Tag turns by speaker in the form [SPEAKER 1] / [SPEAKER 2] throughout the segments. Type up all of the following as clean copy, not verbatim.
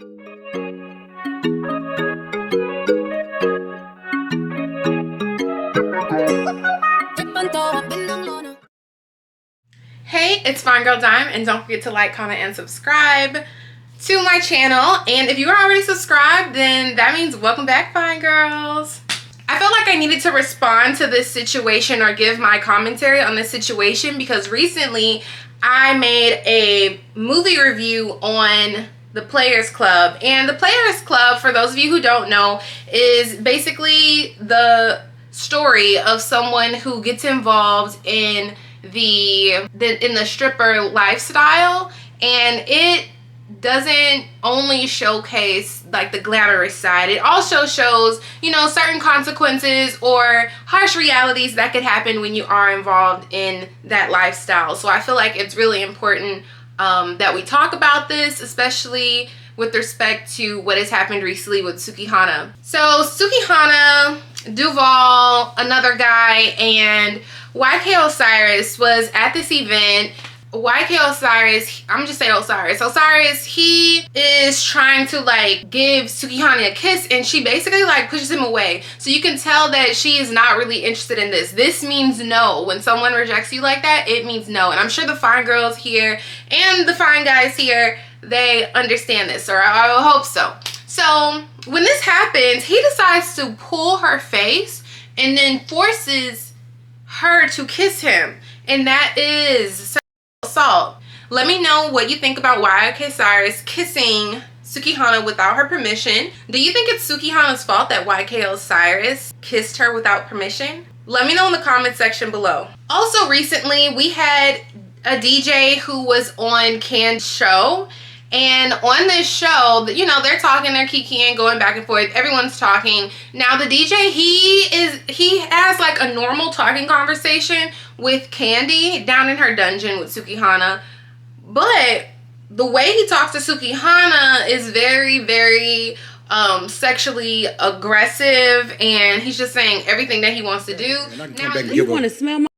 [SPEAKER 1] Hey, it's FineGirl Dime, and don't forget to like, comment, and subscribe to my channel. And if you are already subscribed, then that means welcome back, Fine Girls. I felt like I needed to respond to this situation or give my commentary on this situation because recently I made a movie review on The Players Club. And The Players Club, for those of you who don't know, is basically the story of someone who gets involved in the stripper lifestyle, and it doesn't only showcase like the glamorous side. It also shows, you know, certain consequences or harsh realities that could happen when you are involved in that lifestyle. So I feel like it's really important that we talk about this, especially with respect to what has happened recently with Sukihana. So Sukihana, Duval, another guy, and YK Osiris was at this event. YK Osiris, I'm just saying Osiris. Osiris, he is trying to like give Sukihana a kiss, and she basically like pushes him away. So you can tell that she is not really interested in this. This means no. When someone rejects you like that, it means no. And I'm sure the fine girls here and the fine guys here, they understand this, or I will hope so. So when this happens, he decides to pull her face and then forces her to kiss him, and that is sexual assault. Let me know what you think about YK Osiris kissing Sukihana without her permission. Do you think it's Sukihana's fault that YK Osiris kissed her without permission? Let me know in the comment section below. Also recently we had a DJ who was on Can's show, and on this show, you know, they're talking, they're kikiing, going back and forth, everyone's talking. Now the DJ, he has like a normal talking conversation with Candy down in her dungeon with Sukihana, but the way he talks to Sukihana is very, very sexually aggressive, and he's just saying everything that he wants to do.
[SPEAKER 2] Now, you want to smell my...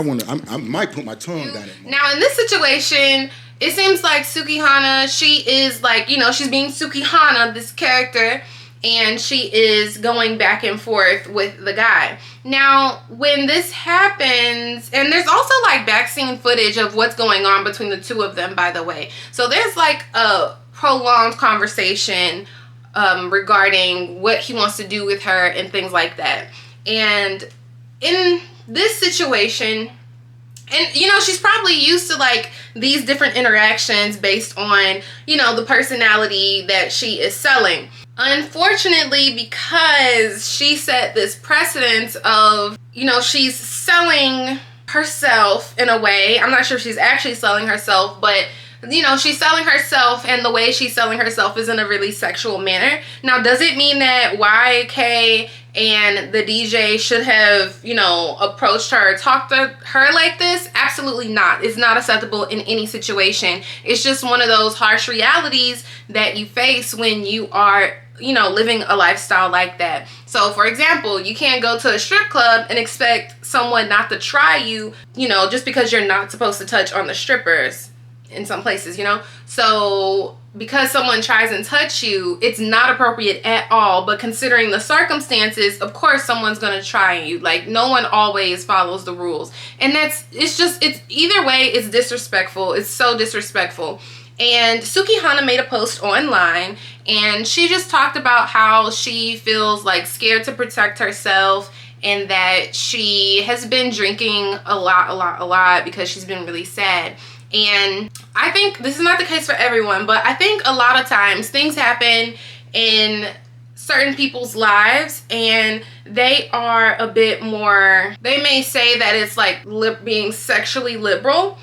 [SPEAKER 2] I might put my tongue down it.
[SPEAKER 1] Now in this situation, it seems like Sukihana, she is like, you know, she's being Sukihana, this character, and she is going back and forth with the guy. Now, when this happens, and there's also like backseat footage of what's going on between the two of them, by the way. So there's like a prolonged conversation regarding what he wants to do with her and things like that. And in this situation, and you know, she's probably used to like these different interactions based on, you know, the personality that she is selling. Unfortunately, because she set this precedence of, you know, she's selling herself in a way. I'm not sure if she's actually selling herself, but you know, she's selling herself, and the way she's selling herself is in a really sexual manner. Now, does it mean that YK and the DJ should have, you know, approached her, talked to her like this? Absolutely not. It's not acceptable in any situation. It's just one of those harsh realities that you face when you are, you know, living a lifestyle like that. So for example, you can't go to a strip club and expect someone not to try you, you know, just because you're not supposed to touch on the strippers in some places, you know. So because someone tries and touch you, it's not appropriate at all. But considering the circumstances, of course someone's gonna try you. Like, no one always follows the rules, and it's either way, it's disrespectful. It's so disrespectful. And Sukihana made a post online, and she just talked about how she feels like scared to protect herself, and that she has been drinking a lot because she's been really sad. And I think this is not the case for everyone, but I think a lot of times things happen in certain people's lives and they are a bit more, they may say that it's like being sexually liberal,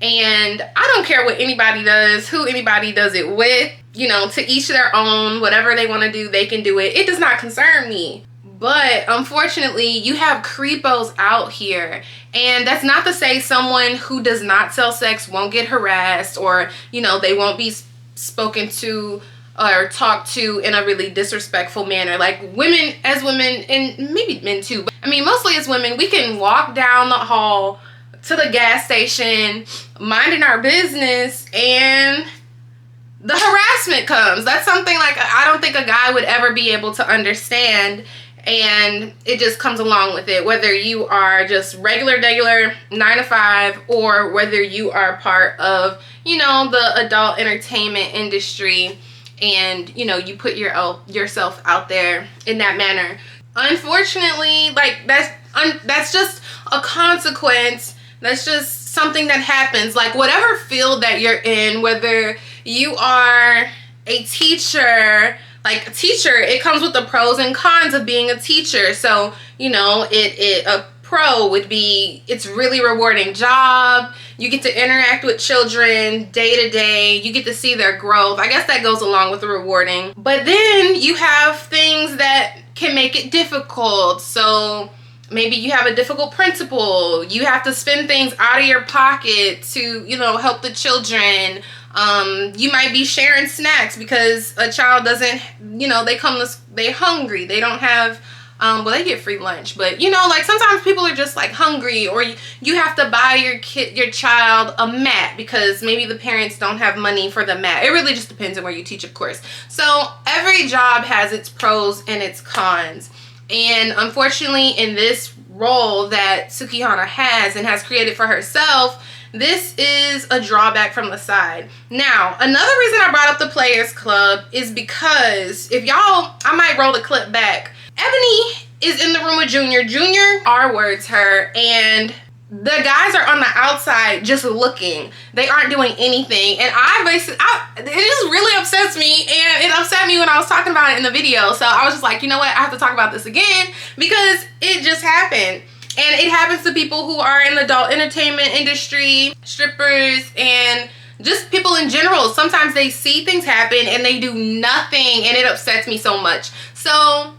[SPEAKER 1] and I don't care what anybody does, who anybody does it with, you know, to each their own. Whatever they want to do, they can do it. It does not concern me. But unfortunately, you have creepos out here, and that's not to say someone who does not sell sex won't get harassed, or, you know, they won't be spoken to or talked to in a really disrespectful manner. Like, women, as women, and maybe men too, but I mean mostly as women, we can walk down the hall to the gas station minding our business, and the harassment comes. That's something like I don't think a guy would ever be able to understand, and it just comes along with it, whether you are just regular 9 to 5 or whether you are part of, you know, the adult entertainment industry, and, you know, you put yourself out there in that manner. Unfortunately, like that's just a consequence. That's just something that happens. Like whatever field that you're in, whether you are a teacher, like a teacher, it comes with the pros and cons of being a teacher. So, you know, a pro would be, it's really rewarding job. You get to interact with children day to day. You get to see their growth. I guess that goes along with the rewarding. But then you have things that can make it difficult. So maybe you have a difficult principal. You have to spend things out of your pocket to, you know, help the children. You might be sharing snacks because a child doesn't, you know, they hungry. They don't have, well, they get free lunch, but you know, like sometimes people are just like hungry, or you have to buy your child a mat because maybe the parents don't have money for the mat. It really just depends on where you teach, of course. So every job has its pros and its cons. And unfortunately, in this role that Sukihana has and has created for herself, this is a drawback from the side. Now, another reason I brought up the Players Club is because if y'all, I might roll the clip back. Ebony is in the room with Junior. Junior R-words her, and the guys are on the outside just looking. They aren't doing anything. And it just really upsets me. And it upset me when I was talking about it in the video. So I was just like, you know what? I have to talk about this again because it just happened. And it happens to people who are in the adult entertainment industry, strippers, and just people in general. Sometimes they see things happen and they do nothing, and it upsets me so much. So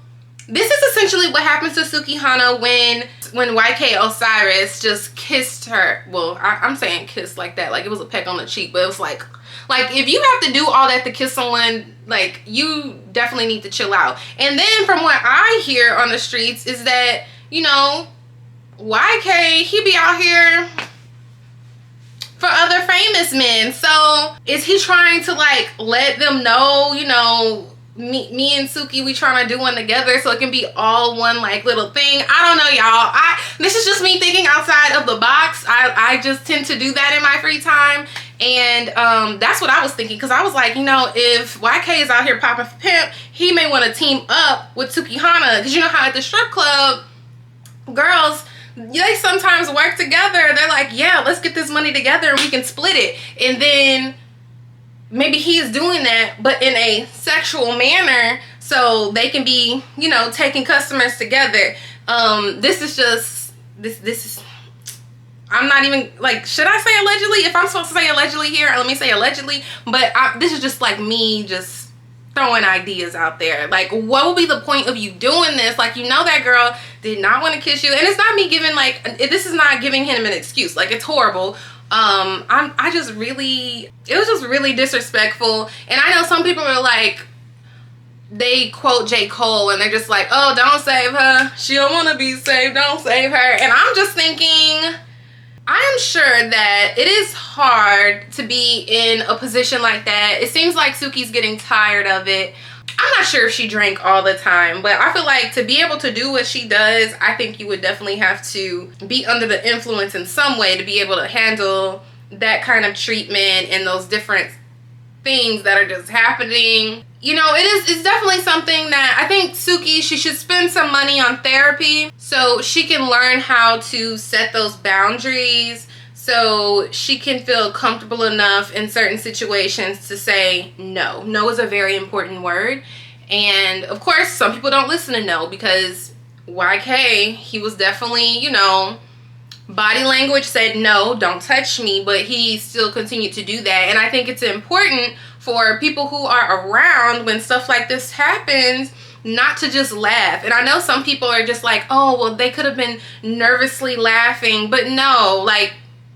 [SPEAKER 1] this is essentially what happens to Sukihana when YK Osiris just kissed her. Well, I'm saying kiss like that, like it was a peck on the cheek, but it was like if you have to do all that to kiss someone, like you definitely need to chill out. And then from what I hear on the streets is that, you know, YK, he be out here for other famous men. So is he trying to like let them know, you know, me and Suki, we trying to do one together so it can be all one like little thing? I don't know, y'all. This is just me thinking outside of the box. I just tend to do that in my free time. And that's what I was thinking, because I was like, you know, if YK is out here popping for pimp, he may want to team up with Sukihana, because you know how at the strip club, girls, they sometimes work together. They're like, yeah, let's get this money together and we can split it. And then maybe he's doing that, but in a sexual manner, so they can be, you know, taking customers together. This is, I'm not even, like, should I say allegedly? If I'm supposed to say allegedly here, let me say allegedly. But this is just like me just throwing ideas out there. Like, what would be the point of you doing this? Like, you know that girl did not want to kiss you. And it's not me giving, like, this is not giving him an excuse. Like, it's horrible. It was just really disrespectful. And I know some people are like, they quote J. Cole and they're just like, oh, don't save her. She don't want to be saved. Don't save her. And I'm just thinking, I am sure that it is hard to be in a position like that. It seems like Suki's getting tired of it. I'm not sure if she drank all the time, but I feel like to be able to do what she does, I think you would definitely have to be under the influence in some way to be able to handle that kind of treatment and those different things that are just happening. You know, it's definitely something that I think Suki, she should spend some money on therapy so she can learn how to set those boundaries, so she can feel comfortable enough in certain situations to say no. No is a very important word. And of course, some people don't listen to no, because YK, he was definitely, you know, body language said no, don't touch me, but he still continued to do that. And I think it's important for people who are around when stuff like this happens not to just laugh. And I know some people are just like, oh, well, they could have been nervously laughing, but no, like,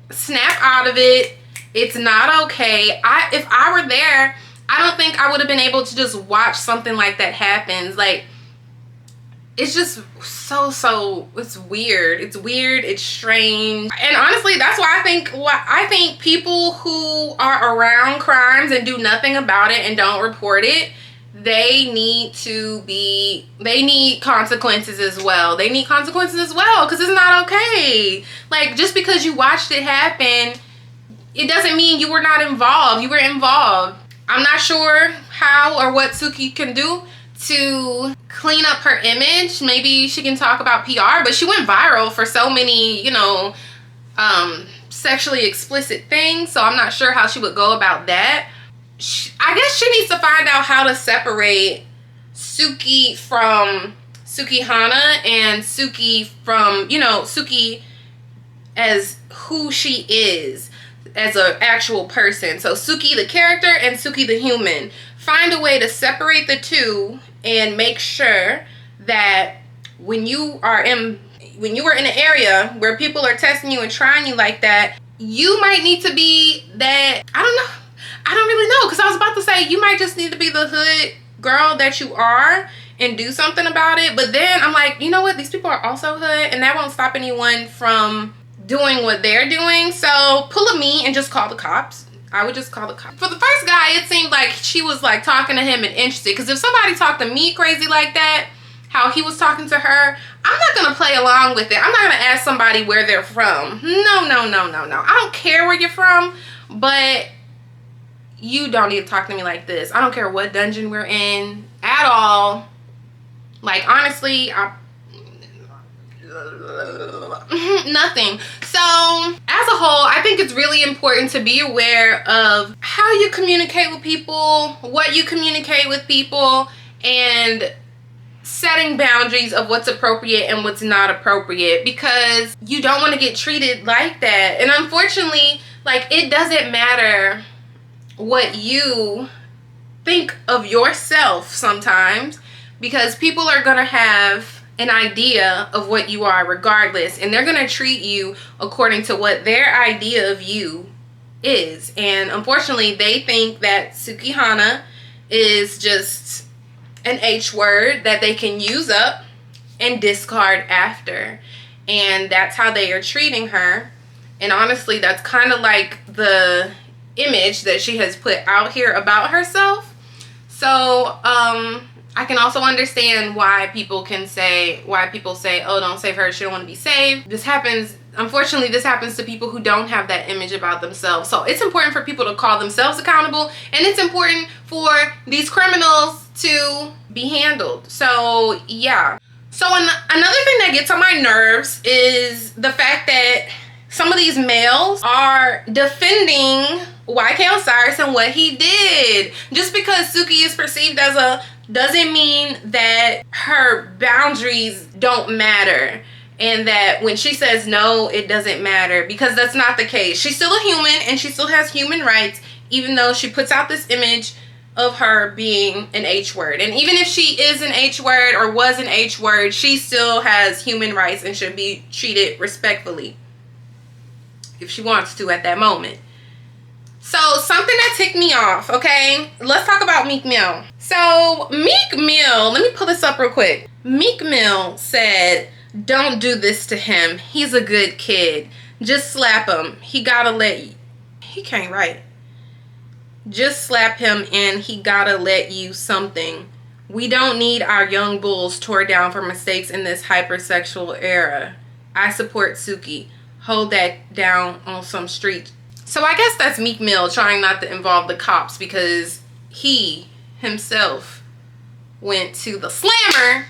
[SPEAKER 1] snap out of it. It's not okay. If I were there, I don't think I would have been able to just watch something like that happen. Like, it's just it's weird. It's weird, it's strange. And honestly, that's why I think people who are around crimes and do nothing about it and don't report it, they need consequences as well. They need consequences as well, because it's not okay. Like, just because you watched it happen, it doesn't mean you were not involved. You were involved. I'm not sure how or what Suki can do to clean up her image. Maybe she can talk about PR, but she went viral for so many, you know, sexually explicit things. So I'm not sure how she would go about that. I guess she needs to find out how to separate Suki from Sukihana and Suki from, you know, Suki as who she is as an actual person. So Suki the character and Suki the human. Find a way to separate the two and make sure that when you were in an area where people are testing you and trying you like that, you might need to be that, I don't really know, because I was about to say you might just need to be the hood girl that you are and do something about it. But then I'm like, you know what? These people are also hood, and that won't stop anyone from doing what they're doing. So pull a me and just call the cops. I would just call the cops. For the first guy, it seemed like she was like talking to him and interested. Because if somebody talked to me crazy like that, how he was talking to her, I'm not going to play along with it. I'm not going to ask somebody where they're from. No. I don't care where you're from, but you don't need to talk to me like this. I don't care what dungeon we're in at all. Like, honestly, nothing. So as a whole, I think it's really important to be aware of how you communicate with people, what you communicate with people, and setting boundaries of what's appropriate and what's not appropriate, because you don't want to get treated like that. And unfortunately, like, it doesn't matter what you think of yourself sometimes, because people are gonna have an idea of what you are regardless, and they're gonna treat you according to what their idea of you is. And unfortunately, they think that Sukihana is just an H word that they can use up and discard after, and that's how they are treating her. And honestly, that's kind of like the image that she has put out here about herself. So I can also understand why people say, oh, don't save her, she don't want to be saved. This happens, unfortunately, this happens to people who don't have that image about themselves. So it's important for people to call themselves accountable, and it's important for these criminals to be handled. So yeah. So another thing that gets on my nerves is the fact that some of these males are defending YK Osiris and what he did. Just because Suki is perceived as a, doesn't mean that her boundaries don't matter, and that when she says no, it doesn't matter, because that's not the case. She's still a human, and she still has human rights, even though she puts out this image of her being an H word. And even if she is an H word or was an H word, she still has human rights and should be treated respectfully if she wants to at that moment. So something that ticked me off, okay? Let's talk about Meek Mill. So Meek Mill, let me pull this up real quick. Meek Mill said, don't do this to him. He's a good kid. Just slap him. He can't write. Just slap him and he gotta let you something. We don't need our young bulls tore down for mistakes in this hypersexual era. I support Suki. Hold that down on some street. So I guess that's Meek Mill trying not to involve the cops, because he himself went to the Slammer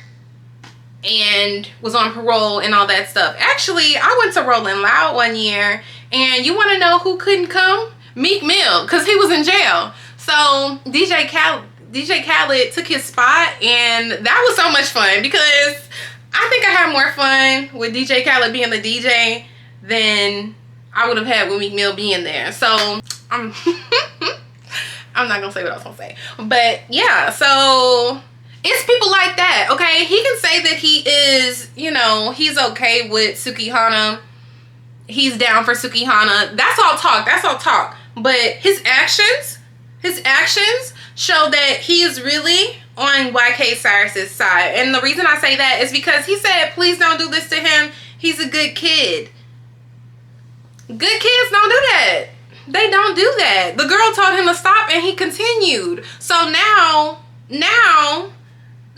[SPEAKER 1] and was on parole and all that stuff. Actually, I went to Rolling Loud one year, and you want to know who couldn't come? Meek Mill, because he was in jail. So DJ Khaled took his spot, and that was so much fun, because I think I had more fun with DJ Khaled being the DJ than I would have had with Meek Mill being there. So I'm not gonna say what I was gonna say, but yeah. So it's people like that, okay? He can say that he is, you know, he's okay with Sukihana. He's down for Sukihana. That's all talk. But his actions show that he is really on YK Osiris' side. And the reason I say that is because he said, please don't do this to him. He's a good kid. Good kids don't do that. They don't do that. The girl told him to stop and he continued. So now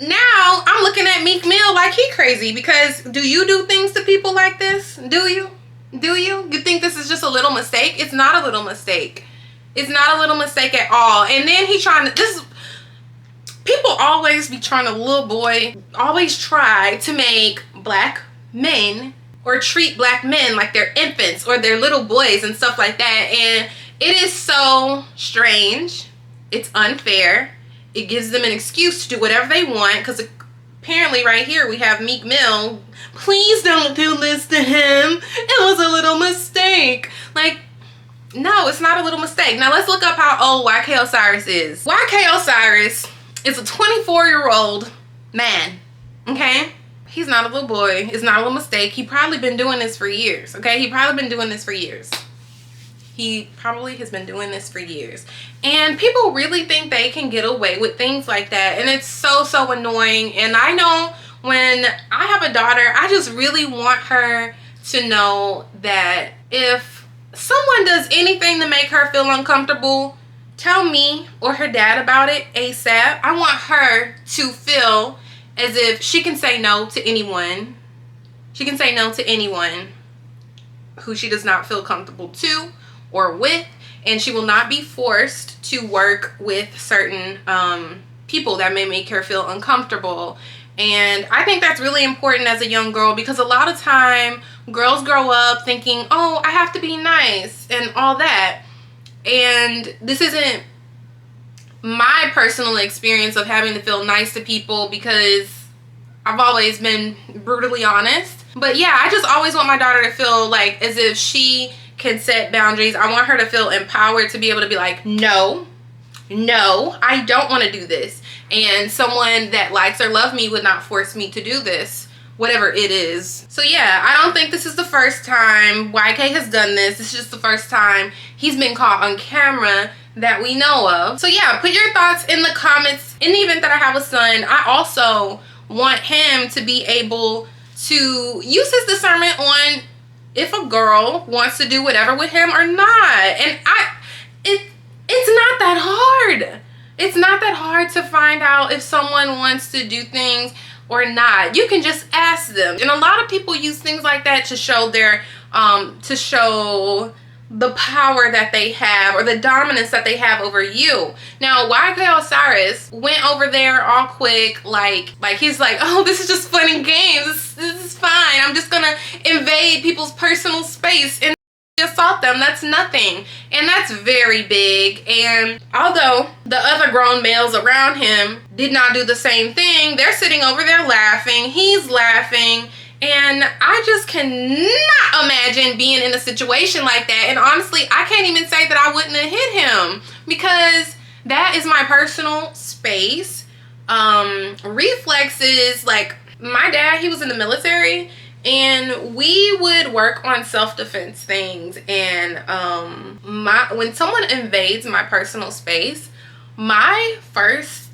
[SPEAKER 1] I'm looking at Meek Mill like he crazy, because do you do things to people like this? Do you? Do you? You think this is just a little mistake? It's not a little mistake. It's not a little mistake at all. And then he trying to, people always be trying to, little boy, always try to make black men or treat black men like they're infants or they're little boys and stuff like that. And it is so strange. It's unfair. It gives them an excuse to do whatever they want, because apparently right here we have Meek Mill. Please don't do this to him. It was a little mistake. Like, no, it's not a little mistake. Now let's look up how old YK Osiris is. YK Osiris is a 24-year-old man, okay? He's not a little boy. It's not a little mistake. He probably been doing this for years, okay? He probably been doing this for years. He probably has been doing this for years. And people really think they can get away with things like that. And it's so, so annoying. And I know when I have a daughter, I just really want her to know that if someone does anything to make her feel uncomfortable, tell me or her dad about it ASAP. I want her to feel as if she can say no to anyone. She can say no to anyone who she does not feel comfortable to or with, and she will not be forced to work with certain people that may make her feel uncomfortable. And I think that's really important as a young girl, because a lot of time girls grow up thinking, oh, I have to be nice and all that. And this isn't my personal experience of having to feel nice to people, because I've always been brutally honest. But yeah, I just always want my daughter to feel like as if she can set boundaries. I want her to feel empowered to be able to be like, no, I don't want to do this. And someone that likes or loves me would not force me to do this, whatever it is. So yeah, I don't think this is the first time YK has done this. This is just the first time he's been caught on camera that we know of. So yeah, put your thoughts in the comments. In the event that I have a son, I also want him to be able to use his discernment on if a girl wants to do whatever with him or not. And it's not that hard. It's not that hard to find out if someone wants to do things or not. You can just ask them. And a lot of people use things like that to show their to show the power that they have or the dominance that they have over you. Now, YK Osiris went over there all quick, like he's like, oh, this is just fun and games. This is fine. I'm just gonna invade people's personal space and assault them. That's nothing. And that's very big. And although the other grown males around him did not do the same thing, they're sitting over there laughing. He's laughing. And I just cannot imagine being in a situation like that. And honestly, I can't even say that I wouldn't have hit him, because that is my personal space. Reflexes, like my dad, he was in the military, and we would work on self-defense things. And when someone invades my personal space, my first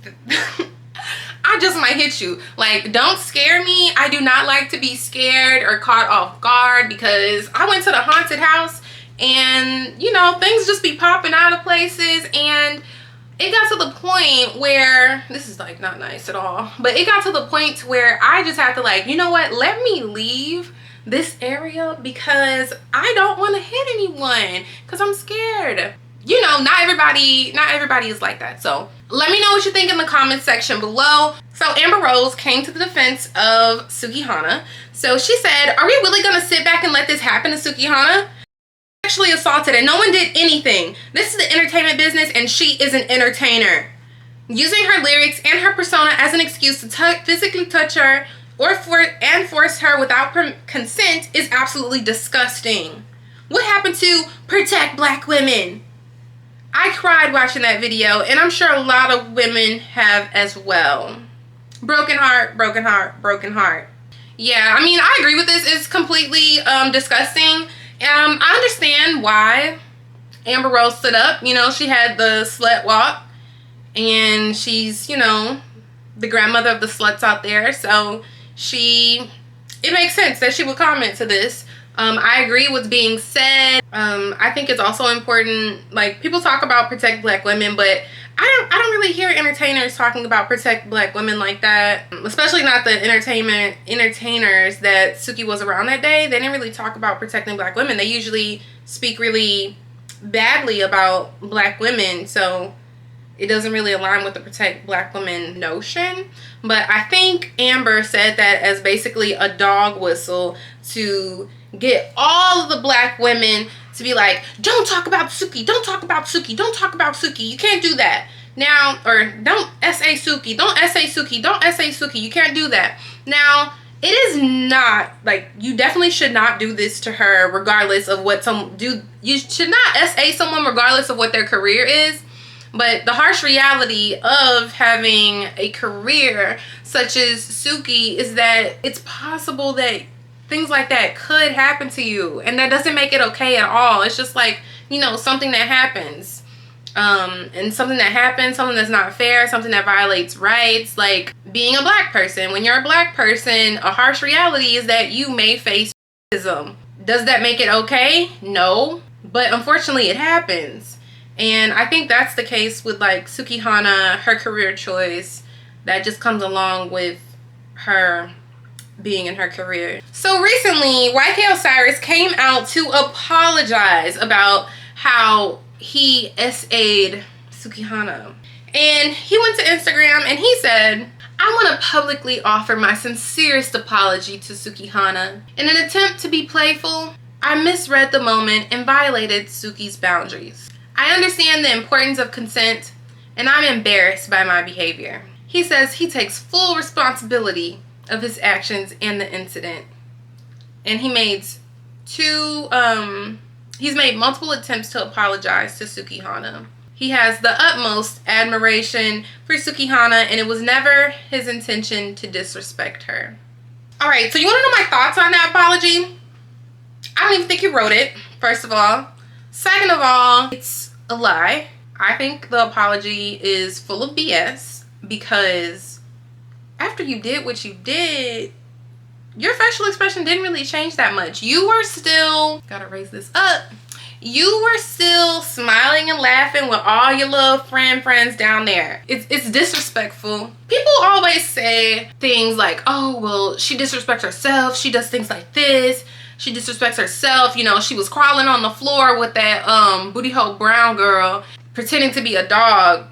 [SPEAKER 1] I just might hit you. Like, don't scare me. I do not like to be scared or caught off guard, because I went to the haunted house and, you know, things just be popping out of places. And it got to the point where, this is like not nice at all, but it got to the point where I just had to, like, you know what, let me leave this area, because I don't want to hit anyone, because I'm scared. You know, not everybody is like that. So let me know what you think in the comment section below. So Amber Rose came to the defense of Sukihana. So she said, are we really gonna sit back and let this happen to Sukihana? Actually assaulted and no one did anything. This is the entertainment business and she is an entertainer. Using her lyrics and her persona as an excuse to physically touch her or force her without consent is absolutely disgusting. What happened to protect black women? I cried watching that video, and I'm sure a lot of women have as well. Broken heart, broken heart, broken heart. Yeah, I mean, I agree with this. It's completely disgusting. I understand why Amber Rose stood up. You know, she had the slut walk, and she's, you know, the grandmother of the sluts out there. So it makes sense that she would comment to this. I agree with being said. I think it's also important, like, people talk about protect black women, but I don't really hear entertainers talking about protect black women like that, especially not the entertainers that Suki was around that day. They didn't really talk about protecting black women. They usually speak really badly about black women, so it doesn't really align with the protect black women notion. But I think Amber said that as basically a dog whistle to get all of the black women to be like, don't talk about Suki, don't talk about Suki, don't talk about Suki, you can't do that. Now, or don't S.A. Suki, don't S.A. Suki, don't S.A. Suki, you can't do that. Now, it is not, like, you definitely should not do this to her regardless of what you should not S.A. someone regardless of what their career is. But the harsh reality of having a career such as Suki is that it's possible that things like that could happen to you, and that doesn't make it okay at all. It's just like, you know, something that happens, and something that happens, something that's not fair, something that violates rights, like being a black person. When you're a black person, a harsh reality is that you may face racism. Does that make it okay? No, but unfortunately it happens. And I think that's the case with, like, Sukihana, her career choice, that just comes along with her being in her career. So recently, YK Osiris came out to apologize about how he SA'd Sukihana. And he went to Instagram and he said, I want to publicly offer my sincerest apology to Sukihana. In an attempt to be playful, I misread the moment and violated Suki's boundaries. I understand the importance of consent, and I'm embarrassed by my behavior. He says he takes full responsibility of his actions and the incident. And he made he's made multiple attempts to apologize to Sukihana. He has the utmost admiration for Sukihana, and it was never his intention to disrespect her. Alright, so you want to know my thoughts on that apology? I don't even think he wrote it, first of all. Second of all, it's a lie. I think the apology is full of BS, because after you did what you did, your facial expression didn't really change that much. You were still, gotta raise this up, you were still smiling and laughing with all your little friends down there. It's disrespectful. People always say things like, oh, well, she disrespects herself, she does things like this, she disrespects herself, you know, she was crawling on the floor with that booty hole brown girl, pretending to be a dog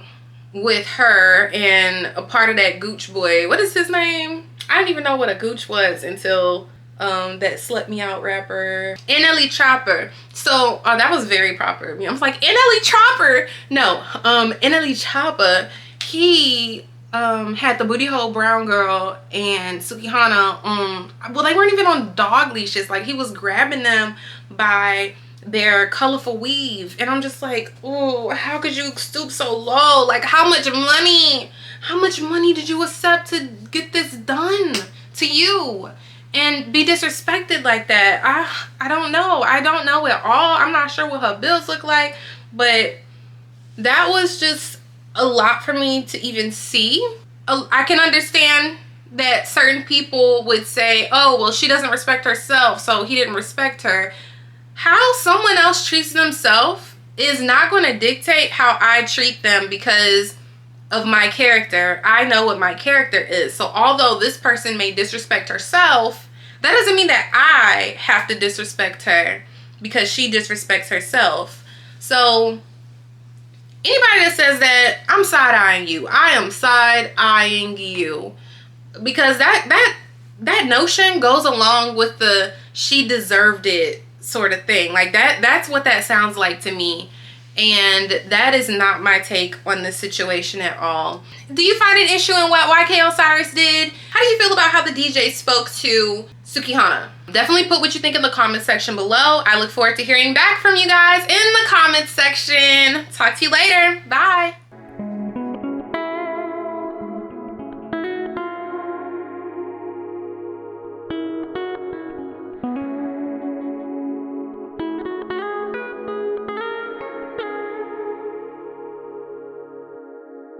[SPEAKER 1] with her and a part of that gooch boy. What is his name? I didn't even know what a gooch was until that Slut Me Out rapper, NLE Chopper. So that was very proper of me. I was like, NLE Chopper? No, NLE Chopper, he had the booty hole brown girl and Sukihana well, they weren't even on dog leashes. Like, he was grabbing them by their colorful weave, and I'm just like, oh, how could you stoop so low? Like, how much money did you accept to get this done to you and be disrespected like that? I don't know at all. I'm not sure what her bills look like, but that was just a lot for me to even see. I can understand that certain people would say, oh, well, she doesn't respect herself, so he didn't respect her. How someone else treats themselves is not going to dictate how I treat them because of my character. I know what my character is. So although this person may disrespect herself, that doesn't mean that I have to disrespect her because she disrespects herself. So anybody that says that, I'm side-eyeing you. I am side-eyeing you. Because that notion goes along with the she deserved it sort of thing. Like, that's what that sounds like to me. And that is not my take on this situation at all. Do you find an issue in what YK Osiris did? How do you feel about how the DJ spoke to Sukihana? Definitely put what you think in the comment section below. I look forward to hearing back from you guys in the comment section. Talk to you later. Bye.